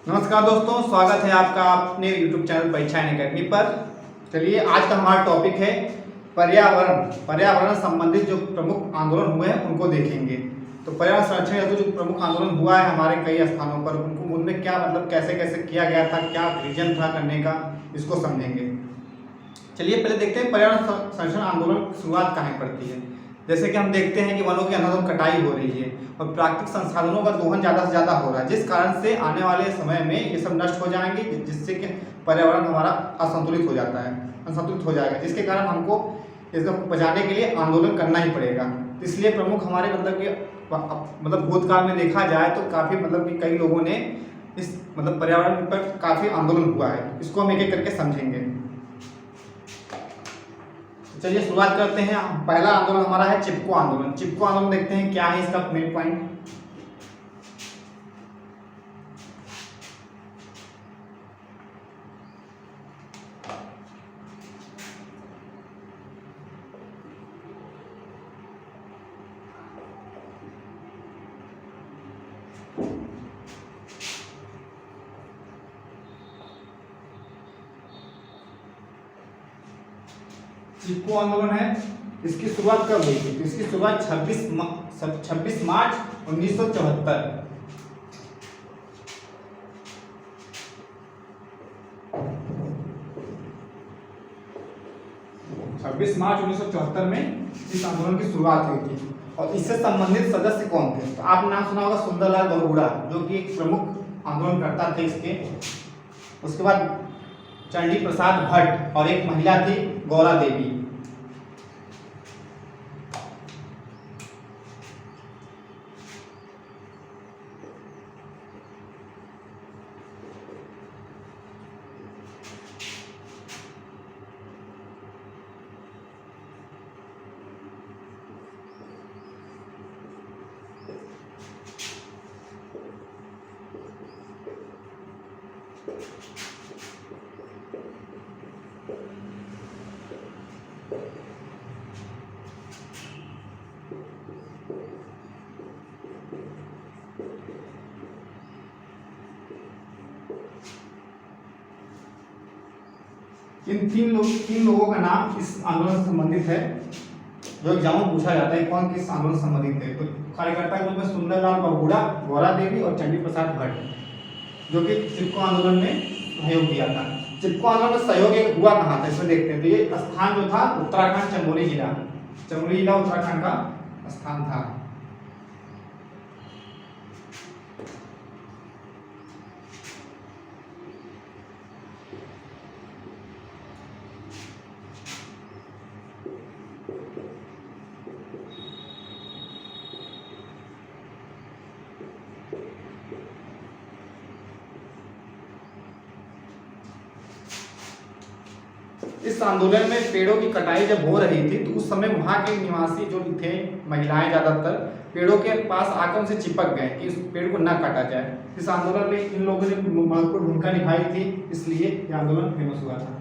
नमस्कार दोस्तों, स्वागत है आपका अपने YouTube चैनल परीक्षा एकेडमी पर। चलिए, आज का हमारा टॉपिक है पर्यावरण संबंधित जो प्रमुख आंदोलन हुए हैं उनको देखेंगे। तो पर्यावरण संरक्षण हेतु जो प्रमुख आंदोलन हुआ है हमारे कई स्थानों पर, उनमें क्या मतलब कैसे कैसे किया गया था, क्या रीजन था करने का, इसको समझेंगे। चलिए पहले देखते हैं पर्यावरण संरक्षण आंदोलन की शुरुआत कहाँ पड़ती है। जैसे कि हम देखते हैं कि वनों की अंधाधुंध कटाई हो रही है और प्राकृतिक संसाधनों का दोहन ज़्यादा से ज़्यादा हो रहा है, जिस कारण से आने वाले समय में ये सब नष्ट हो जाएंगे, जिससे कि पर्यावरण हमारा असंतुलित हो जाता है, असंतुलित हो जाएगा, जिसके कारण हमको इसको बचाने के लिए आंदोलन करना ही पड़ेगा। इसलिए प्रमुख हमारे मतलब भूतकाल में देखा जाए तो काफ़ी कि कई लोगों ने इस पर्यावरण पर काफ़ी आंदोलन हुआ है। इसको हम एक एक करके समझेंगे। चलिए शुरुआत करते हैं। पहला आंदोलन हमारा है चिपको आंदोलन। चिपको आंदोलन देखते हैं क्या है इसका मेन पॉइंट। चिपको आंदोलन है, इसकी शुरुआत कब हुई थी? तो इसकी शुरुआत 26 मार्च 1974 में इस आंदोलन की शुरुआत हुई थी। और इससे संबंधित सदस्य कौन थे? तो आप नाम सुना होगा सुंदरलाल बहुगुणा, जो कि एक प्रमुख आंदोलनकर्ता थे इसके। उसके बाद चंडी प्रसाद भट्ट और एक महिला थी गौरा देवी। इन तीन लोगों का नाम इस आंदोलन से संबंधित है, जो एग्जाम में पूछा जाता है कौन किस आंदोलन से संबंधित है। तो कार्यकर्ता के रूप में सुंदरलाल बहुगुणा, गौरा देवी और चंडी प्रसाद भट्ट, जो कि चिपको आंदोलन में सहयोग दिया था। चिपको आंदोलन में सहयोग हुआ कहाँ था, इसमें देखते हैं। तो ये स्थान जो था उत्तराखंड, चमोली जिला उत्तराखंड का स्थान था। इस आंदोलन में पेड़ों की कटाई जब हो रही थी तो उस समय वहां के निवासी जो थे, महिलाएं ज्यादातर, पेड़ों के पास आकर उनसे चिपक गए कि इस पेड़ को न काटा जाए। इस आंदोलन में इन लोगों ने महत्वपूर्ण भूमिका निभाई थी, इसलिए यह आंदोलन फेमस हुआ था।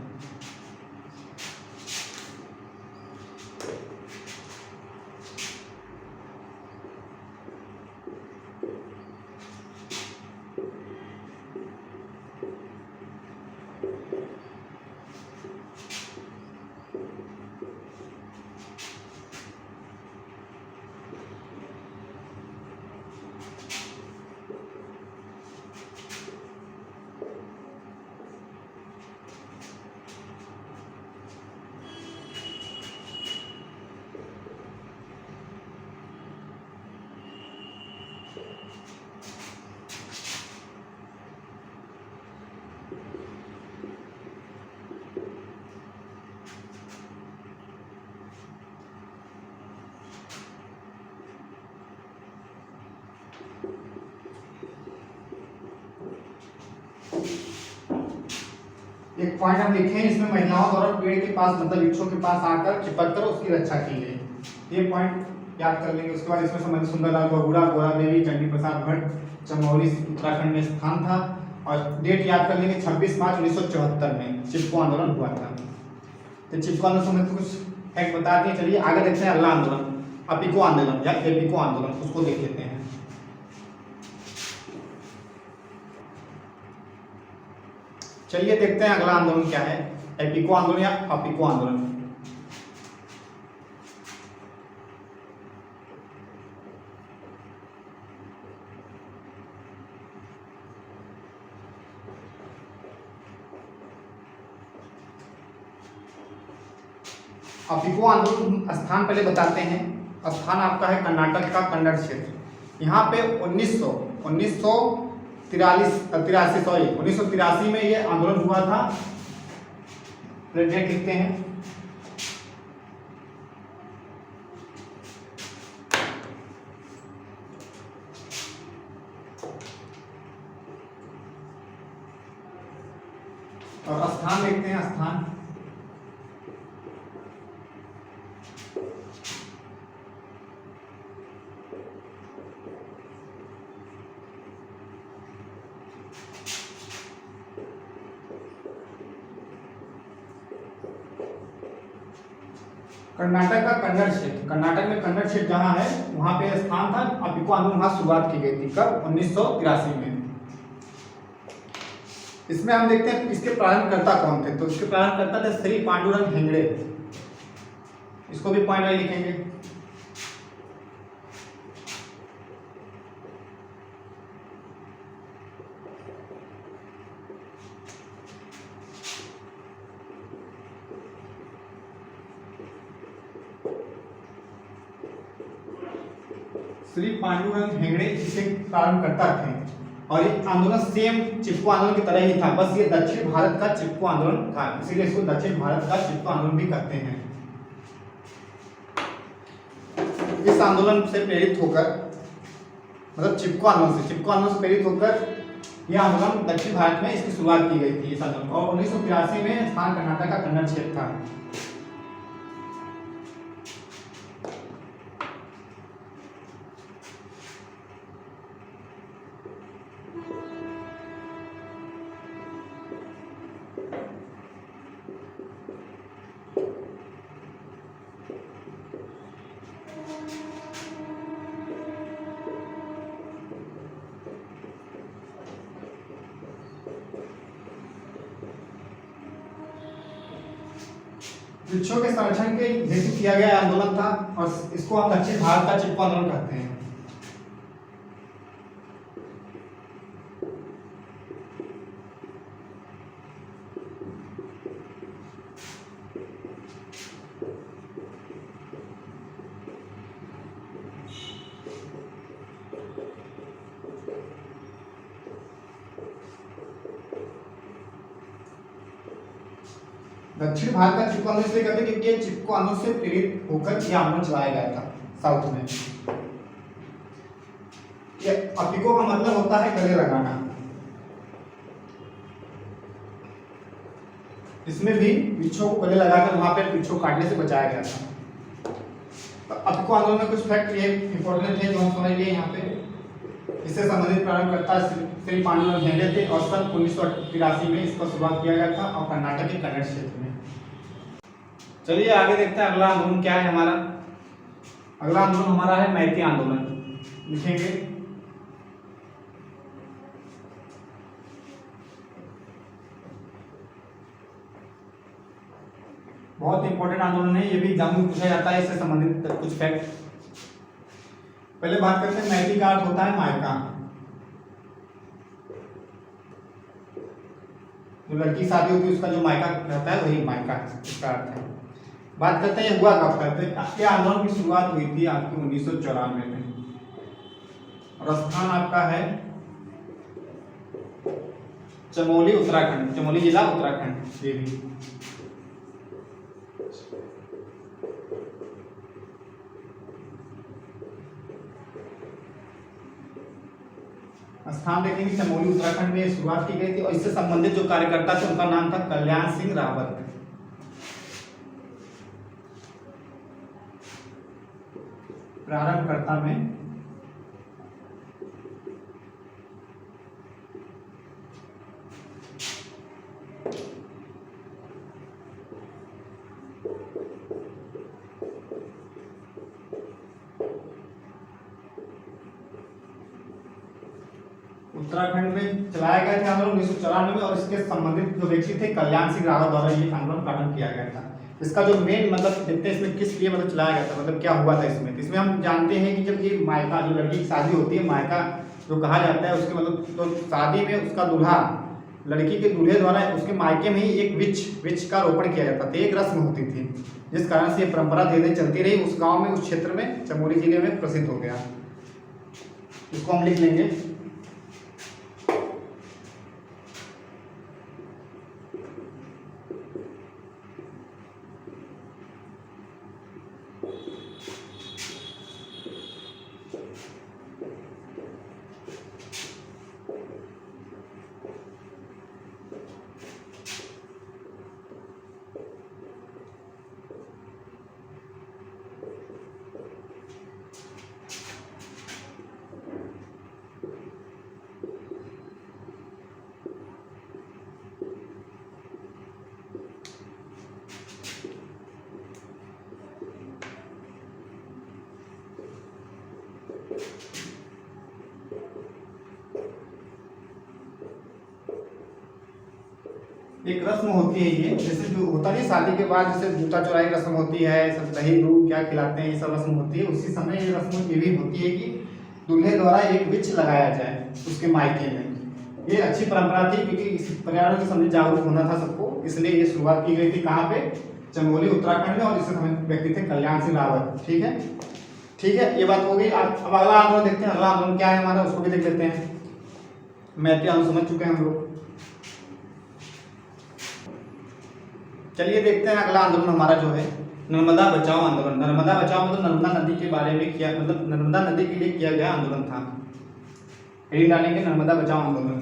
एक पॉइंट हम लिखे हैं, इसमें महिलाओं द्वारा पेड़ के पास वृक्षों के पास आकर चिपक कर उसकी रक्षा की गई। ये पॉइंट याद कर लेंगे। उसके बाद इसमें संबंधित सुंदरलाल बहुगुणा, गौरा देवी, चंडी प्रसाद भट्ट, चमोली उत्तराखंड में स्थान था। और डेट याद कर लेंगे 26 मार्च 1974 में चिपको आंदोलन हुआ था। तो चिपको आंदोलन संबंधित कुछ फैक्ट बता दिए। चलिए आगे देखते हैं अगला आंदोलन, अपिको आंदोलन या एपिको आंदोलन, उसको देख लेते हैं। चलिए देखते हैं अगला आंदोलन क्या है, एपिको आंदोलन या अपिको आंदोलन। अपिको आंदोलन स्थान पहले बताते हैं। स्थान आपका है कर्नाटक का कन्नड़ क्षेत्र। यहाँ पे 1983 में ये आंदोलन हुआ था। डेट लिखते हैं। और स्थान देखते हैं। स्थान कर्नाटक का कन्नड़ क्षेत्र। कर्नाटक में कन्नड़ क्षेत्र जहां है वहां पे स्थान था। अपिको आंदोलन वहां शुरुआत की गई थी। कब? 1983 में। इसमें हम देखते हैं इसके प्रारंभकर्ता कौन थे। तो इसके प्रारंभकर्ता थे श्री पांडुरंग हेगड़े। इसको भी पॉइंट वाइज लिखेंगे। श्री पांडुरंग हेगड़े इसे प्रारंभकर्ता थे। और ये आंदोलन सेम चिपको आंदोलन की तरह ही था, बस ये दक्षिण भारत का चिपको आंदोलन था, इसीलिए इसको दक्षिण भारत का चिपको आंदोलन भी कहते हैं। इस आंदोलन से प्रेरित होकर, मतलब चिपको आंदोलन से प्रेरित होकर यह आंदोलन दक्षिण भारत में इसकी शुरुआत की गई थी इस आंदोलन। और 1983 में स्थान कर्नाटक का कन्नड़ क्षेत्र था। वृक्षों के संरक्षण के हेतु किया गया आंदोलन था और इसको हम दक्षिण भारत का चिपको आंदोलन कहते हैं। दक्षिण भारत का चिपको आंदोलन इसलिए कहते हैं क्योंकि ये चिपको आंदोलन से प्रेरित होकर यह आंदोलन चलाया गया था साउथ में। ये अपिको का मतलब होता है गले लगाना। इसमें भी वृक्षों को गले लगाकर वहां पर वृक्षों काटने से बचाया गया था। तो अपिको आंदोलन में कुछ फैक्ट ये इंपॉर्टेंट है जो हम समझ लिए यहाँ पे। इससे संबंधित प्रारंभकर्ता श्री पांडुरंग हेगड़े थे और सन 1983 में इसका शुरुआत किया गया था और कर्नाटक के कन्नड़ क्षेत्र में। चलिए आगे देखते हैं अगला आंदोलन क्या है हमारा। अगला आंदोलन हमारा है मैती आंदोलन। लिखेंगे बहुत इंपॉर्टेंट आंदोलन है, ये भी एग्जाम में पूछा जाता है, इससे संबंधित कुछ फैक्ट। पहले बात करते हैं मैती का अर्थ होता है मायका। जो लड़की शादी होती है उसका जो मायका रहता है वही मायका इसका अर्थ है। बात करते हैं हुआ कब करते हैं। ये आंदोलन की शुरुआत हुई थी आपकी 1994 में और स्थान आपका है चमोली उत्तराखंड। चमोली जिला उत्तराखंड। ये भी स्थान देखेंगे चमोली उत्तराखंड में शुरुआत की गई थी और इससे संबंधित जो कार्यकर्ता थे उनका नाम था कल्याण सिंह रावत। प्रारंभकर्ता में उत्तराखंड में चलाया गया था आंदोलन 1994 में, और इसके संबंधित जो व्यक्ति थे कल्याण सिंह रावत द्वारा ये आंदोलन प्रारंभ किया गया था। इसका जो मेन मतलब देखते हैं इसमें किस लिए मतलब चलाया गया था, मतलब क्या हुआ था इसमें। तो इसमें हम जानते हैं कि जब ये मायका जो लड़की की शादी होती है, मायका जो कहा जाता है, उसके मतलब तो शादी में उसका दूल्हा लड़की के दूल्हे द्वारा उसके मायके में ही एक वृक्ष का रोपण किया जाता था, एक रस्म होती थी, जिस कारण से ये परंपरा धीरे धीरे चलती रही उस गांव में, उस क्षेत्र में, चमोली जिले में प्रसिद्ध हो गया। इसको हम लिख लेंगे। एक रस्म होती है ये, जैसे जो होता नहीं शादी के बाद जैसे जूता चोराई रस्म होती है, सब दही दूध क्या खिलाते हैं, ये सब रस्म होती है। उसी समय ये रस्म ये भी होती है कि दूल्हे द्वारा एक वृक्ष लगाया जाए उसके मायके में। ये अच्छी परंपरा थी क्योंकि पर्यावरण के संबंधी जागरूक होना था सबको, इसलिए ये शुरुआत की गई थी कहाँ पे, चमोली उत्तराखंड में, और इससे समय व्यक्ति थे कल्याण सिंह रावत। ठीक है, ठीक है, ये बात हो गई। अब अगला आंदोलन देखते हैं, अगला आंदोलन क्या है हमारा, उसको भी देख लेते हैं। मैत्री हम समझ चुके हैं हम लोग। चलिए देखते हैं अगला आंदोलन हमारा जो है नर्मदा बचाओ आंदोलन। नर्मदा बचाओ मतलब नर्मदा नदी के बारे में किया, मतलब नर्मदा नदी के लिए किया गया आंदोलन था। हेडिंग डालेंगे नर्मदा बचाओ आंदोलन।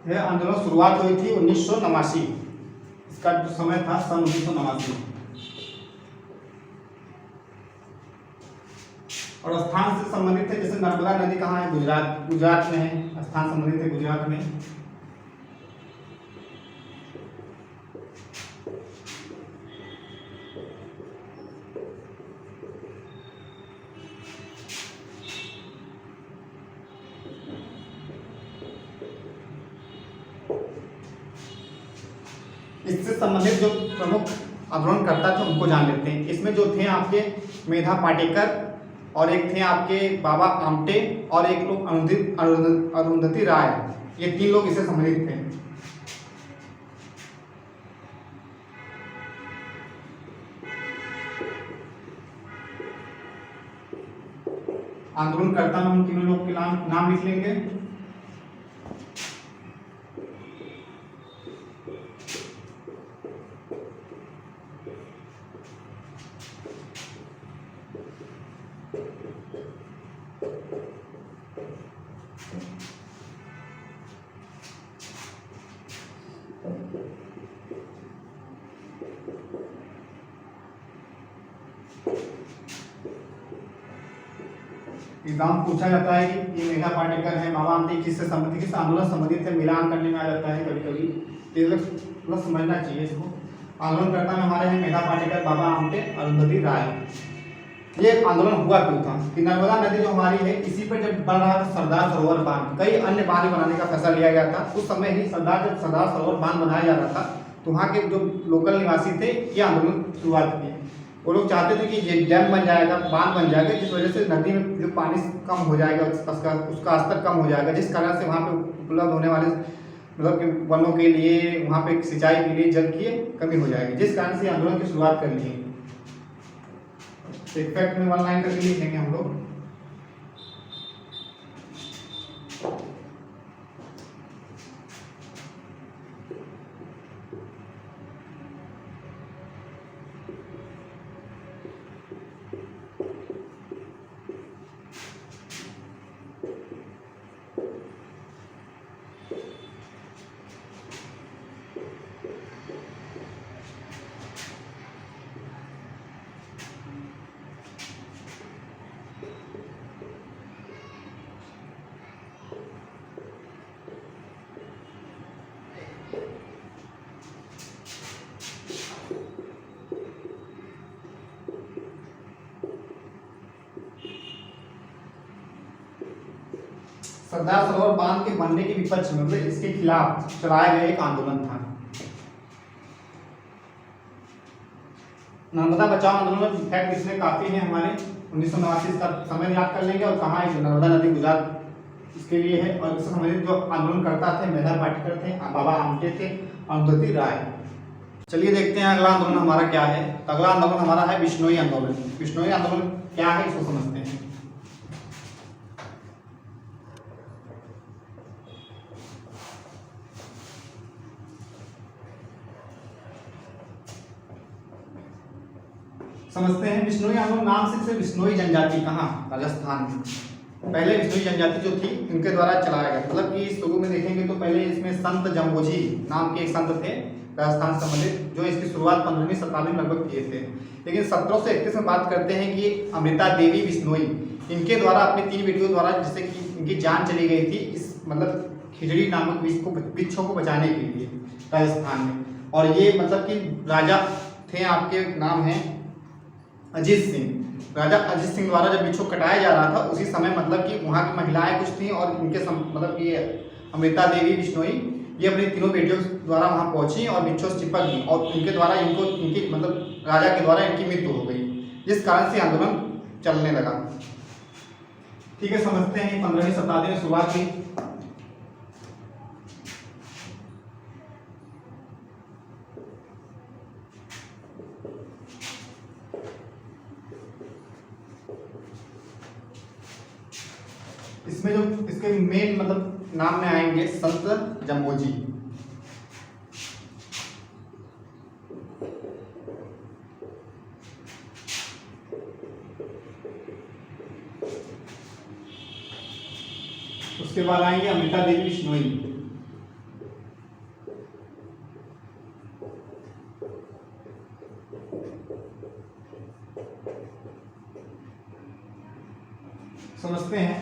यह आंदोलन शुरुआत हुई थी 1989, इसका जो समय था सन 1989, और स्थान से संबंधित है। जैसे नर्मदा नदी कहाँ है, गुजरात में है, स्थान संबंधित है गुजरात में। इससे संबंधित जो प्रमुख आंदोलनकर्ता थे उनको जान लेते हैं। इसमें जो थे आपके मेधा पाटेकर, और एक थे आपके बाबा आमटे, और एक लोग अरुंधति राय, ये 3 लोग इससे संबंधित थे। आंदोलनकर्ता में उन तीनों लोग के नाम लिख लेंगे। एग्जाम पूछा जाता है कि ये मेधा पाटेकर है, बाबा आमटे किससे संबंधित, किस आंदोलन संबंधित है, मिलान करने में आ जाता है कभी कभी, तो समझना चाहिए इसको। आंदोलनकर्ता में हमारे हैं मेधा पाटेकर, बाबा आमटे, अरुंधति राय। ये आंदोलन हुआ क्यों था कि नर्मदा नदी जो हमारी है, इसी पर जब बन रहा था सरदार सरोवर बांध, कई अन्य बांध बनाने का फैसला लिया गया था उस समय ही। जब सरदार सरोवर बांध बनाया जा रहा था तो वहाँ के जो लोकल निवासी थे ये आंदोलन शुरुआत की। वो लोग चाहते थे कि ये डैम बन जाएगा, बांध बन जाएगा, जिस वजह से नदी में जो पानी कम हो जाएगा, उसका स्तर कम हो जाएगा, जिस कारण से वहाँ पे उपलब्ध होने वाले मतलब कि वनों के लिए, वहाँ पे सिंचाई के लिए जल की कमी हो जाएगी, जिस कारण से आंदोलन की शुरुआत कर ली। एक फैक्ट में 1 लाइन करके लिख लेंगे हम लोग। सरदार सरोवर बांध के बनने के विपक्ष में, मतलब इसके खिलाफ चलाया गया एक आंदोलन था। नर्मदा बचाओ आंदोलन में फैक्ट इसमें काफी है हमारे 1989 का समय याद कर लेंगे और कहाँ नर्मदा नदी गुजरात इसके लिए है। और इससे संबंधित जो आंदोलन करता थे मेधा पाटकर थे, बाबा आमटे थे, अरुंधति राय। चलिए देखते हैं अगला आंदोलन हमारा क्या है। अगला आंदोलन हमारा है बिश्नोई आंदोलन। बिश्नोई आंदोलन क्या है इसको समझते हैं। समझते हैं बिश्नोई आंदोलन नाम से बिश्नोई जनजाति कहाँ, राजस्थान में। पहले बिश्नोई जनजाति जो थी इनके द्वारा चलाया गया, मतलब कि शुरू में देखेंगे तो पहले इसमें संत जम्बोजी नाम के एक संत थे राजस्थान संबंधित, जो इसकी शुरुआत 15वीं शताब्दी में लगभग किए थे। लेकिन 1731 में बात करते हैं कि अमृता देवी बिश्नोई इनके द्वारा अपनी 3 बेटियों द्वारा, जिससे कि इनकी जान चली गई थी इस मतलब खिचड़ी नामक वृक्षों को बचाने के लिए राजस्थान में। और ये मतलब कि राजा थे, आपके नाम है अजीत सिंह। राजा अजीत सिंह द्वारा जब बिच्छू कटाया जा रहा था उसी समय मतलब कि वहाँ की महिलाएं कुछ थीं और इनके मतलब कि अमृता देवी बिश्नोई ये अपनी तीनों बेटियों द्वारा वहाँ पहुंची और बिच्छू से चिपक गई और इनके द्वारा इनकी मतलब राजा के द्वारा इनकी मृत्यु हो गई, जिस कारण से आंदोलन चलने लगा। ठीक है, समझते हैं 15वीं शताब्दी में शुरुआत हुई। इसमें जो इसके मेन मतलब नाम में आएंगे संत जम्बोजी। उसके बाद आएंगे अमृता देवी बिश्नोई। समझते हैं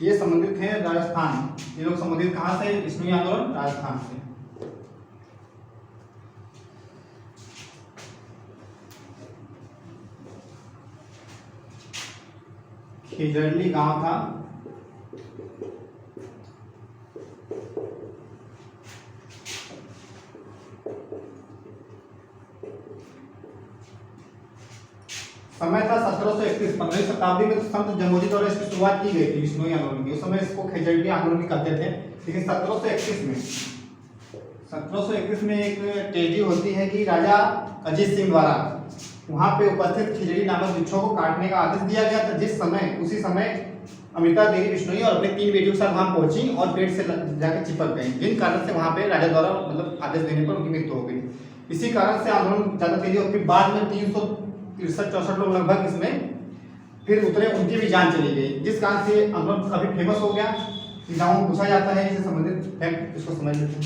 ये संबंधित हैं राजस्थान। ये लोग संबंधित कहाँ से, बिश्नोई आंदोलन राजस्थान से। खिजरली गांव था, समय था 1731। 15वीं शताब्दी में तो संत जम्बोजी द्वारा इसकी शुरुआत की गई थी बिश्नोई आंदोलन की। उस समय इसको खिजरली आंदोलन भी कहते थे। लेकिन 1731 में एक ट्रेजेडी होती है कि राजा अजीत सिंह द्वारा वहां पे उपस्थित खिजड़ी नामक वृक्षों को काटने का आदेश दिया गया था, जिस समय उसी समय अमृता देवी बिश्नोई और अपने 3 बेटियों के साथ वहां पहुंची और पेड़ से जाकर चिपक गई, जिन कारण से वहां पे राजा द्वारा मतलब आदेश देने पर उनकी मृत्यु हो गई। इसी कारण से आंदोलन ज्यादा तेजी और फिर बाद में 363-64 लोग लगभग इसमें फिर उतरे, उनकी भी जान चली गई, जिस कारण से आंदोलन काफी फेमस हो गया। गाँव में पूछा जाता है इससे संबंधित फैक्ट, इसको समझ लेते हैं।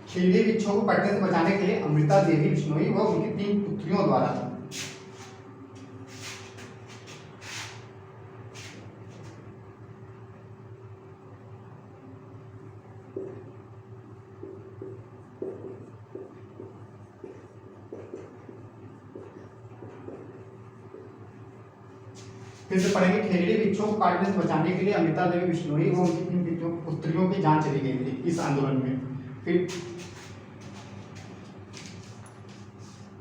खिल्ली वृक्षों को कटने से बचाने के लिए अमृता देवी बिश्नोई व उनकी 3 पुत्रियों द्वारा फिर से पढ़ेंगे। खेजड़ी वृक्षों को काटने से बचाने के लिए अमृता देवी बिश्नोई व उनकी 3 पुत्रियों की जान चली गई थी इस आंदोलन में। फिर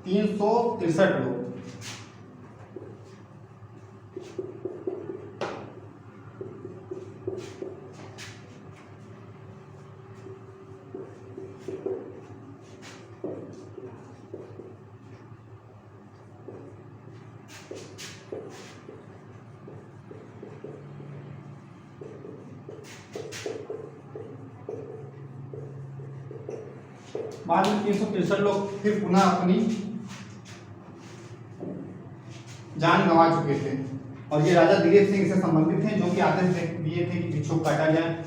363 लोग बाद में 363 लोग फिर पुनः अपनी जान गंवा चुके थे और ये राजा दिलीप सिंह से संबंधित हैं, जो कि आदेश दिए थे कि भिक्षुक काटा जाए।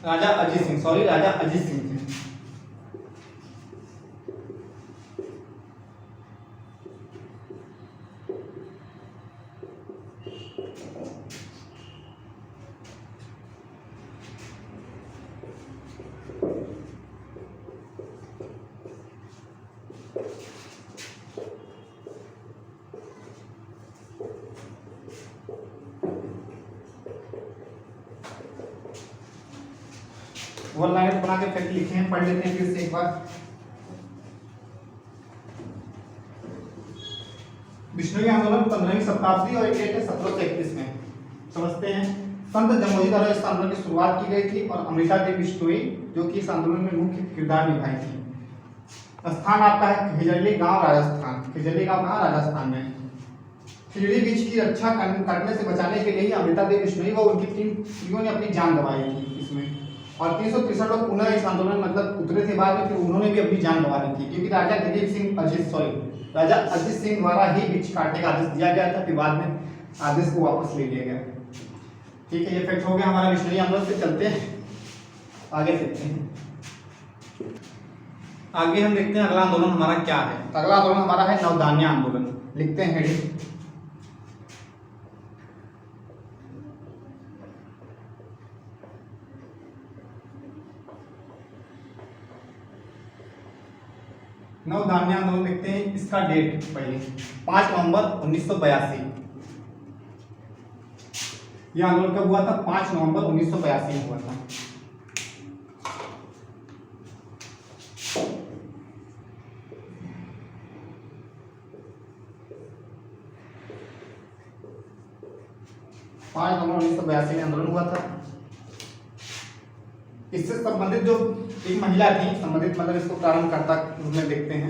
राजा अजीत सिंह थे। वन लाइन बना के फैक्ट लिखे हैं, पढ़ लेते हैं फिर से एक बार। बिश्नोई आंदोलन 15वीं शताब्दी और एक 1731 में। समझते हैं। संत जमोजी द्वारा इस आंदोलन की शुरुआत की गई थी और अमृता देवी बिश्नोई जो कि इस आंदोलन में मुख्य किरदार निभाई थी। स्थान आपका है खिजड़ी गांव राजस्थान। खिजड़ी गांव कहाँ? राजस्थान में। खिजड़ी बीच की रक्षा करने से बचाने के लिए ही अमृता देवी बिश्नोई व उनकी टीम स्त्रियों ने अपनी जान गंवाई थी इसमें। और 363 लोग पुनः इस आंदोलन मतलब उतरे थे बाद में, फिर उन्होंने भी अपनी जान गंवा दी थी क्योंकि राजा अजीत सिंह द्वारा ही वृक्ष काटने का आदेश दिया गया था, फिर बाद में आदेश को वापस ले लिया गया। ठीक है, ये फैक्ट हो गया हमारा बिश्नोई आंदोलन से। चलते हैं आगे देखते हैं। आगे हम देखते हैं अगला आंदोलन हमारा क्या है। अगला आंदोलन हमारा है नवधान्य आंदोलन। लिखते हैं हेडिंग। नवधान्य आंदोलन देखते हैं। इसका डेट पहले 5 नवंबर 1982। यह आंदोलन कब हुआ था? 5 नवंबर 1982 में हुआ था। नवंबर 1982 में आंदोलन हुआ था। इससे संबंधित जो एक महिला थी, संबंधित मतलब इसको प्रारंभकर्ता के रूप में देखते हैं।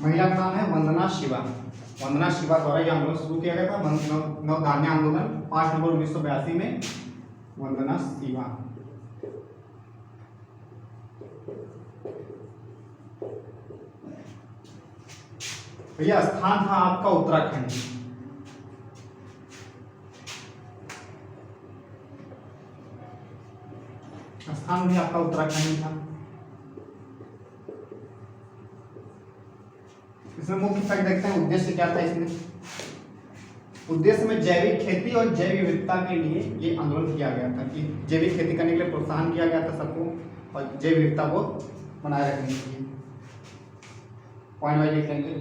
महिला का नाम है वंदना शिवा। वंदना शिवा द्वारा यह आंदोलन शुरू किया गया था। नवधान्य आंदोलन 5 नवंबर 1982 में। वंदना शिवा। यह स्थान था आपका उत्तराखंड। स्थान भी आपका उत्तराखंड था। इसमें मुख्य फैक्ट देखते हैं। उद्देश्य क्या था इसमें? उद्देश्य में जैविक खेती और जैव विविधता के लिए ये आंदोलन किया गया था कि जैविक खेती करने के लिए प्रोत्साहन किया गया था सबको और जैव विविधता को बनाए रखने के लिए। पॉइंट वाइज लिख लेंगे।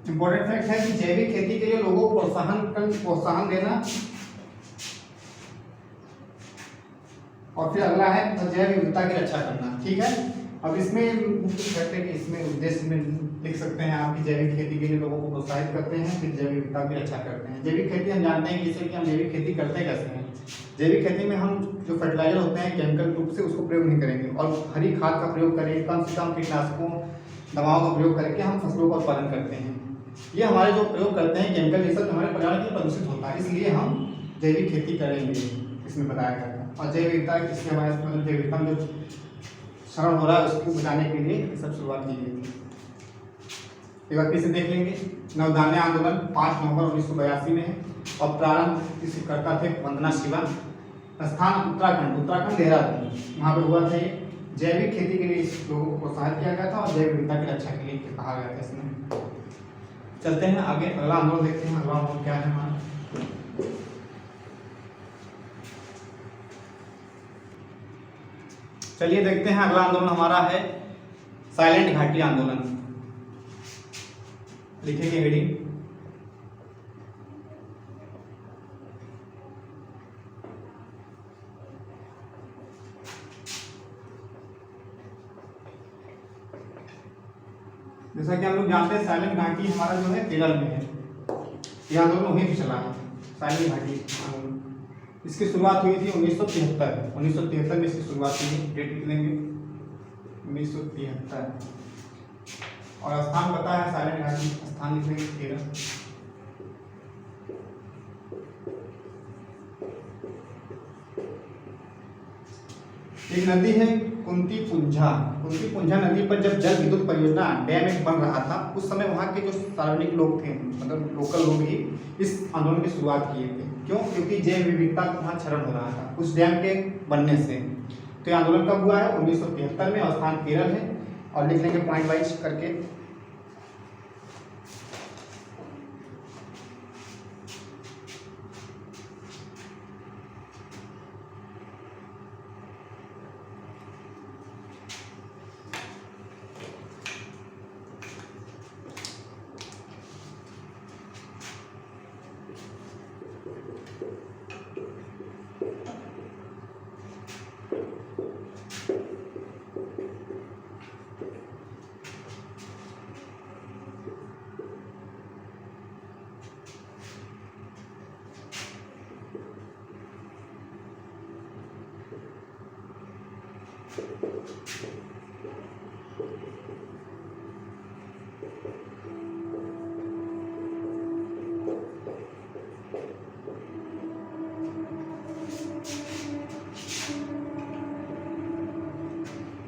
इंपॉर्टेंट फैक्ट है कि जैविक खेती के लिए लोगों को प्रोत्साहन देना। और फिर अगला है जैव विविधता की रक्षा करना। ठीक है, अब इसमें मुख्य फैक्ट है कि इसमें उद्देश्य में लिख सकते हैं आप कि जैविक खेती के लिए लोगों को प्रोत्साहित करते हैं, फिर जैव विविधता की रक्षा करते हैं। जैविक खेती हम जानते हैं कि जैसे कि हम जैविक खेती करते कैसे हैं। जैविक खेती में हम जो फर्टिलाइजर होते हैं केमिकल रूप से उसको प्रयोग नहीं करेंगे और हरी खाद का प्रयोग करें, कम से कम कीटनाशकों दवाओं का प्रयोग करके हम फसलों का उत्पादन करते हैं। ये हमारे जो प्रयोग करते हैं केमिकल, ये सब हमारे पर्यावरण के लिए प्रदूषित होता है, इसलिए हम जैविक खेती करेंगे, इसमें बताया गया था। और जैव विविधता इसके हमारे मतलब जैव विविधता जो शरण हो रहा है उसको बचाने के लिए ये सब शुरुआत की गई थी। एक बार फिर से देख लेंगे। नवधान्य आंदोलन 5 नवंबर 1982 में है और प्रारंभ इसके कर्ता थे वंदना शिवा। स्थान उत्तराखंड, उत्तराखंड देहरादून, वहाँ पे हुआ था ये। जैविक खेती के लिए इस लोगों को प्रोत्साहित किया गया था और जैव विविधता की रक्षा के लिए कहा गया था इसमें। चलते हैं आगे, अगला आंदोलन देखते हैं। अगला आंदोलन क्या है हमारा? चलिए देखते हैं, अगला आंदोलन हमारा है साइलेंट घाटी आंदोलन। लिखेंगे हेडिंग। जैसा कि हम लोग जानते हैं साइलेंट घाटी हमारा जो है केरल में है। यह आंदोलन वहीं भी चला है, साइलेंट घाटी आंदोलन। इसकी शुरुआत हुई थी 1973। 1973 में इसकी शुरुआत हुई। डेट लिख लेंगे 1973। और स्थान पता है साइलेंट घाटी, स्थान लिख लेंगे केरल। एक नदी है कुंती पुंझा। कुंती पुंझा नदी पर जब जल विद्युत परियोजना डैम एक बन रहा था, उस समय वहाँ के जो सार्वजनिक लोग थे, मतलब लोकल लोग ही इस आंदोलन की शुरुआत किए थे। क्यों? क्योंकि जैव विविधता वहाँ क्षरण हो रहा था उस डैम के बनने से। तो ये आंदोलन कब हुआ है? 1973 में, और स्थान केरल है। और लिख लेंगे पॉइंट वाइज करके।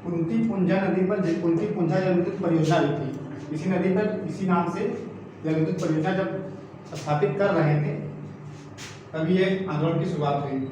कुंती पुंझा नदी पर कुंती पुंझा जल विद्युत परियोजना भी थी। इसी नदी पर इसी नाम से जल विद्युत परियोजना जब स्थापित कर रहे थे, तभी एक आंदोलन की शुरुआत हुई।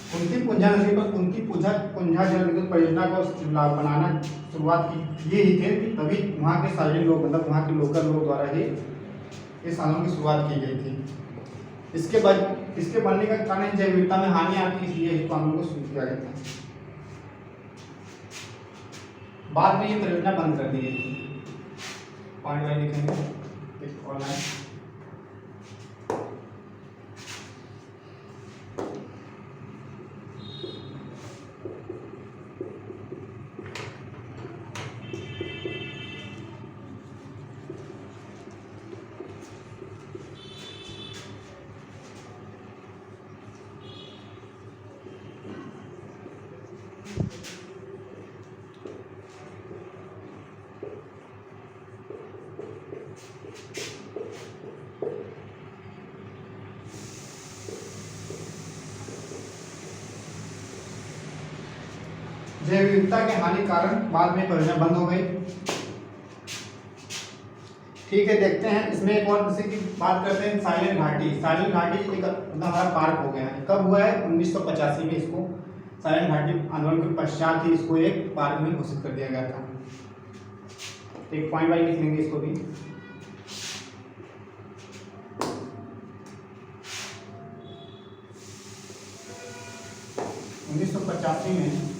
कुंती पुंझा नदी पर कुंती पुंझा जल विद्युत परियोजना को बनाना शुरुआत की ये ही थे कि तभी वहाँ के सार्वजनिक लोग, मतलब वहाँ के लोकल लोग द्वारा ही इस आंदोलन की शुरुआत की गई थी। इसके बाद इसके बनने का कारण जैव विविधता में हानि आती, इसलिए इस आंदोलन को शुरू किया गया था। बाद में ये परियोजना बंद कर दी गई थी। पॉइंट वाइज लिखेंगे ऑनलाइन। जैव विविधता के हानि कारण बाद में परियोजना बंद हो गई। ठीक है, देखते हैं इसमें एक और जैसे कि बात करते हैं साइलेंट घाटी। साइलेंट घाटी एक मतलब हमारा पार्क हो गया है। कब हुआ है? 1985 में इसको साइलेंट घाटी आंदोलन के पश्चात ही इसको एक पार्क में घोषित कर दिया गया था। एक पॉइंट वाइज लिख लेंगे इसको भी। 1985 में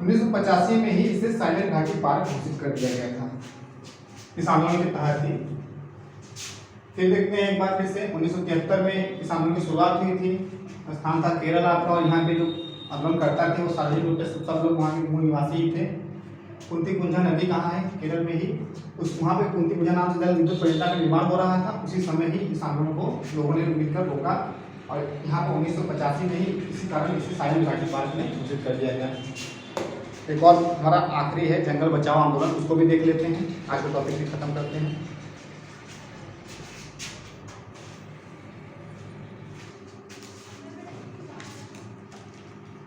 1985 में ही इसे साइलेंट घाटी पार्क घोषित कर दिया गया था, इस आंदोलन के तहत ही। फिर देखते हैं एक बार फिर से 1973 में इस आंदोलन की शुरुआत हुई थी। स्थान था केरल आपका, और यहाँ पे जो आंदोलन करता थे वो सार्वजनिक रूप से सब लोग वहाँ के मूल निवासी ही थे। कुंती कुंजा नदी कहाँ है? केरल में ही। उस वहाँ पे कुंती कुंजा नाम से जल विद्युत परियोजना का निर्माण हो रहा था। उसी समय ही इस आंदोलन को लोगों ने मिलकर रोका, और यहाँ पर 1985 में ही इसी कारण इसे साइलेंट घाटी पार्क में घोषित कर दिया गया। एक और हमारा आखिरी है जंगल बचाओ आंदोलन, उसको भी देख लेते हैं, आज का टॉपिक भी खत्म करते हैं।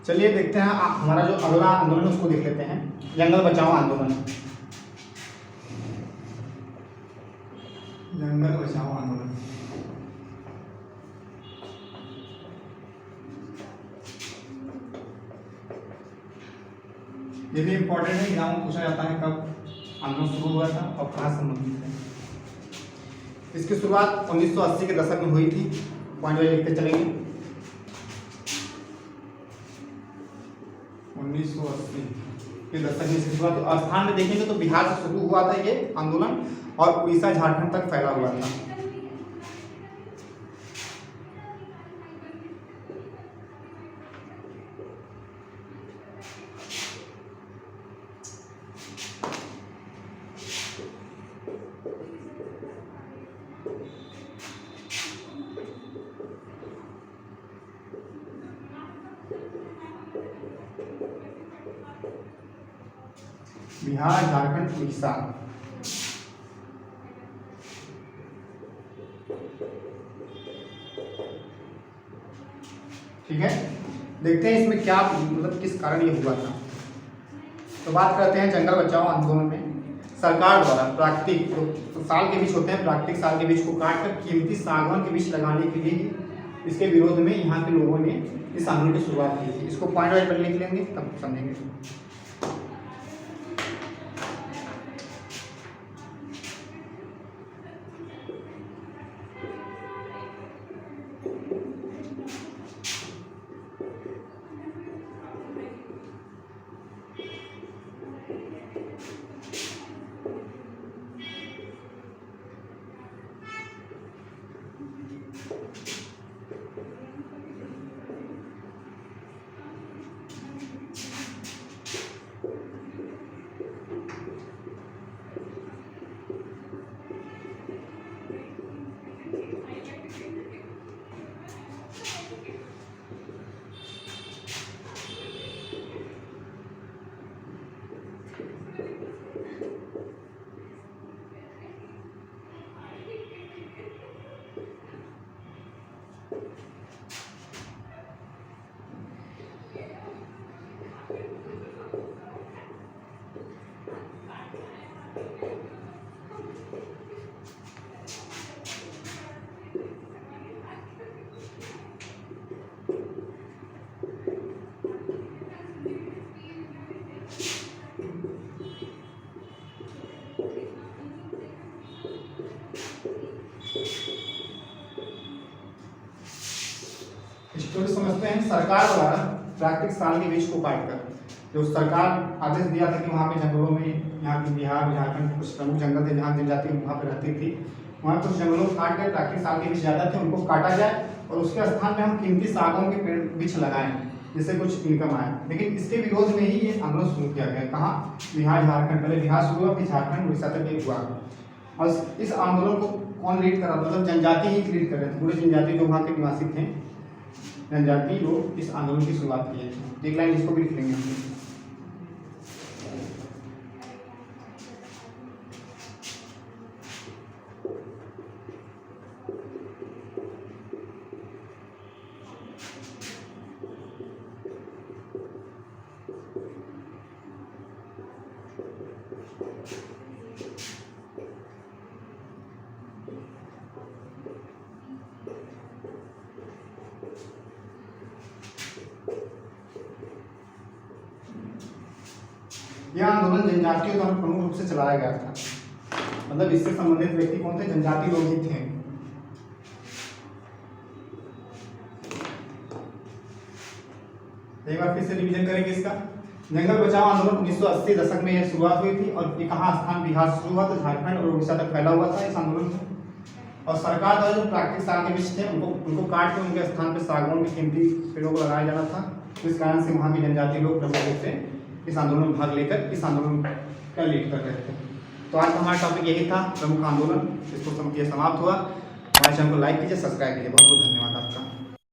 चलिए देखते हैं हमारा जो अगला आंदोलन है उसको देख लेते हैं, जंगल बचाओ आंदोलन। जंगल बचाओ आंदोलन ये भी इम्पोर्टेंट है, एग्जाम में पूछा जाता है कब आंदोलन शुरू हुआ था और कहाँ संबंधित है। इसकी शुरुआत 1980 के दशक में हुई थी, पॉइंट वाइज लिखते चलेंगे। 1980 के दशक में शुरुआत, और स्थान में देखेंगे तो बिहार से शुरू हुआ था ये आंदोलन और उड़ीसा झारखंड तक फैला हुआ था। बिहार, झारखंड, उड़ीसा। ठीक है, देखते हैं इसमें क्या मतलब किस कारण ये हुआ था। तो बात करते हैं जंगल बचाओ आंदोलन में सरकार द्वारा प्राकृतिक जो साल के बीच होते हैं, प्राकृतिक साल के बीच को काट कर कीमती सागवान के बीच लगाने के लिए इसके विरोध में यहाँ के लोगों ने इस आंदोलन की शुरुआत की थी। इसको पॉइंट वाइज पर लिख लेंगे तब समझेंगे। स्टोरी समझते हैं। सरकार द्वारा प्राकृतिक साल के बीच को काटकर जो सरकार आदेश दिया था कि वहाँ पे जंगलों में, यहाँ के बिहार झारखंड कुछ प्रमुख जंगल थे जहाँ जनजाति वहाँ पे रहती थी, वहाँ कुछ जंगलों को काट कर प्राकृतिक साल के बीच ज़्यादा थे उनको काटा जाए और उसके स्थान में हम कीमती सागों के पेड़ वृक्ष लगाएं जिससे कुछ इनकम आए। लेकिन इसके विरोध में ही ये आंदोलन शुरू किया गया। कहाँ? बिहार झारखंड, पहले बिहार शुरू हुआ फिर झारखंड उड़ीसा तक ये हुआ। और इस आंदोलन को कौन लीड कर रहा था? मतलब जनजाति ही लीड कर रहे थे, पूरे जनजाति जो वहाँ के निवासी थे, जनजाति लोग इस आंदोलन की शुरुआत किए थे। एक लाइन इसको भी लिख लेंगे हम। यह आंदोलन जनजातियों द्वारा प्रमुख रूप से चलाया गया था। मतलब इससे संबंधित व्यक्ति कौन थे? जनजाति लोग ही थे। एक बार फिर से रिवीजन करेंगे इसका। जंगल बचाओ आंदोलन 1980 दशक में यह शुरुआत हुई थी और ये कहाँ स्थान बिहार से शुरू हुआ था, झारखंड और उड़ीसा तक फैला हुआ था इस आंदोलन में। और सरकार द्वारा जो प्राकृतिक साग के वृक्ष थे उनको काट के उनके स्थान पर सागौन के कीमती पेड़ों को लगाया जाना था। तो इस कारण से वहाँ के जनजाति लोग प्रमुख रूप से इस आंदोलन में भाग लेकर इस आंदोलन का लीड कर रहे थे। तो आज का हमारा टॉपिक यही था, प्रमुख आंदोलन। इसको ये समाप्त हुआ। हमारे चैनल को लाइक कीजिए, सब्सक्राइब कीजिए। बहुत बहुत धन्यवाद आपका।